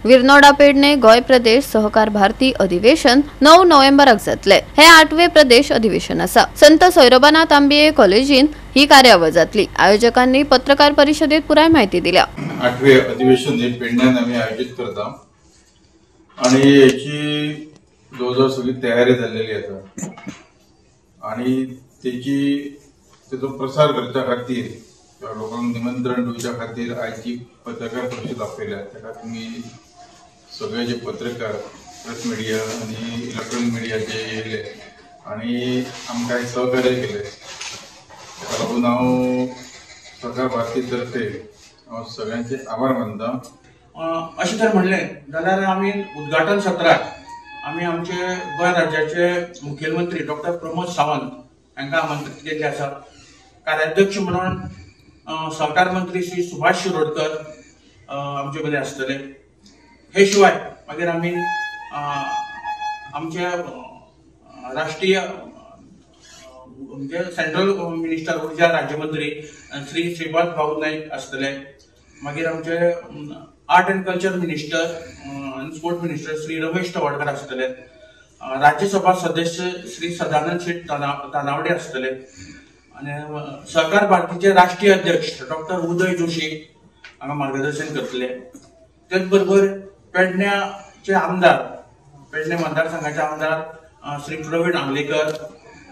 विरनोडा पेडणे गोय प्रदेश सहकार भारती अधिवेशन 9 नोव्हेंबराक जातले। हे 8वें प्रदेश अधिवेशन आसा। संत सैरोबानाथ आंबिये कॉलेजीन ही कार्यावळ जातली। आयोजकांनी पत्रकार परिषदेत पुराय माहिती दिल्या। 8वें अधिवेशन हे पेडण्यान आम्ही आयोजित करता आणि याची जवळजवळ सगळी तयारी झालेली आसा आणि तेचो प्रसार करच्या खातीर लोकांक निमंत्रण दिवच्या खातीर आयची पत्रकार परिषद आपयल्या। ताका तुम्ही सगळे जे पत्रकार प्रेस मिडिया आणि इलेक्ट्रॉनिक मिडिया जे येयले आणि आमकां सहकार्य केले, ताका लागून हांव सहकार भारती तर्फे सगळ्यांचे आभार मानता। अशें जर म्हणलें जाल्यार आमी उद्घाटन सत्रात आमी आमचे गोंय राज्याचे मुखेलमंत्री डॉक्टर प्रमोद सावंत हांकां आमंत्रीत केल्ले आसा। कार्याध्यक्ष म्हणून सहकार मंत्री श्री सुभाष शिरोडकर आमचे कडेन आसतले। हे शिवाय मागीर आमी आमचे राष्ट्रीय म्हणजे सेंट्रल मिनिस्टर उर्जा राज्यमंत्री श्री श्रीपाद भाऊ नाईक आसतले। मागीर आमचे आर्ट एंड कल्चर मिनिस्टर आनी स्पोर्ट्स मिनिस्टर श्री रमेश तवडकर आसतले। राज्यसभा सदस्य श्री सदानंद शेठ तानावडे आसतले आणि सहकार भारतीचे राष्ट्रीय अध्यक्ष डॉक्टर उदय जोशी हांगा मार्गदर्शन करतले। त्याच बरोबर पेडण्याचे आमदार, पेडणे मतदारसंघाचे आमदार श्री प्रवीण आंगलेकर,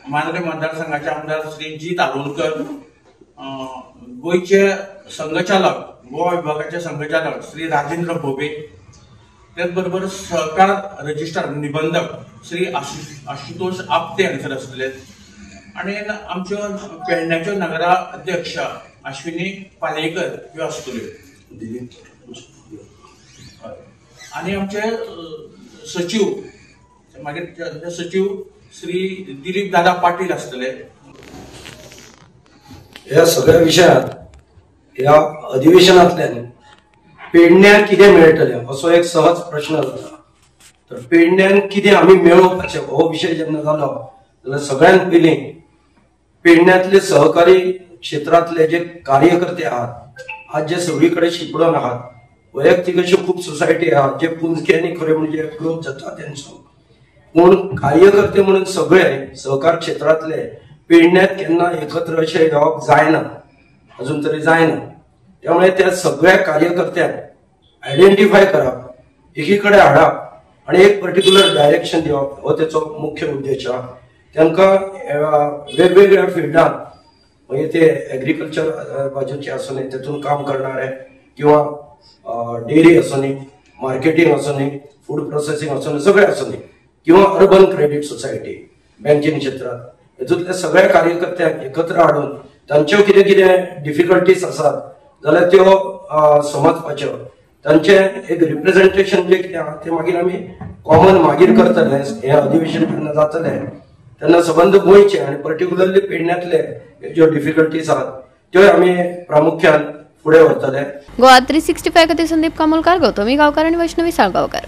मांद्रे मतदारसंघाचे आमदार श्री जी तारोलकर, गोयचे संघचालक, गोवा विभागाचे संघचालक श्री राजेंद्र भोबे, त्याच बरोबर सहकार रजिस्ट्रार निबंधक श्री आशुतोष आपटे हांगसर आसतले आणि आमच्यो पेडण्याच्यो नगराध्यक्ष अश्विनी पालयेकर ह्यो आसतल्यो आणि आमचे सचिव मागीर सचिव श्री दिलीप दादा पाटील आसतले। ह्या सगळ्या विशयांत ह्या अधिवेशनांतल्यान पेडण्याक कितें मेळटलें असो एक सहज प्रश्न जाता। तर पेडण्यान कितें आमी मेळोवपाचें हो विशय जेन्ना जालो जाल्यार सगळ्यांत पयलीं पेडण्यातले सहकारी क्षेत्रातले जे कार्यकर्ते आहात, आज जे सगळीकडे शिपडून आहात, वैयक्तीक अश्यो खूप सोसायटी आहात जे पुंजक्यांनी खरे म्हणजे ग्रोथ जाता तेंचो, पूण कार्यकर्ते म्हणून सगळे सहकार क्षेत्रातले पेडण्यात केन्ना एकत्र अशे येवप जायना, अजून तरी जायना। त्यामुळे त्या सगळ्या कार्यकर्त्यांक आयडेंटिफाय करप, एकीकडे हाडप आणि एक पर्टिक्युलर डायरेक्शन दिवप हो त्याचो मुख्य उद्देश आहा। तांकां वेगवेगळ्या फिल्डात म्हणजे ते एग्रीकल्चर बाजूचे आसूं न्ही, तेतून काम करणारे किंवा डेअरी आसूं न्ही, मार्केटिंग आसूं न्ही, फूड प्रोसेसिंग आसूं न्ही, सगळे आसूं न्ही, किंवा अर्बन क्रेडिट सोसायटी, बँकिंग क्षेत्रात, हेतूंतल्या सगळ्या कार्यकर्त्यांक एकत्र हाडून तांच्यो कितें कितें डिफिकल्टीज आसात जाल्यार त्यो समजपाच्यो, तांचे एक रिप्रेझेंटेशन जे कितें आहा ते मागीर आमी कॉमन मागीर करतले। हें अधिवेशन जेन्ना जातले तेन्ना सबंद गोंयचे आणि पर्टिक्युलरली पेडण्यातले ज्यो डिफिकल्टीज आहात त्यो आमी प्रामुख्यान फुडें व्हरतले। गोवा 365 खातीर संदीप कामोलकार, गौतमी गांवकार आणि वैष्णवी साळगांवकार।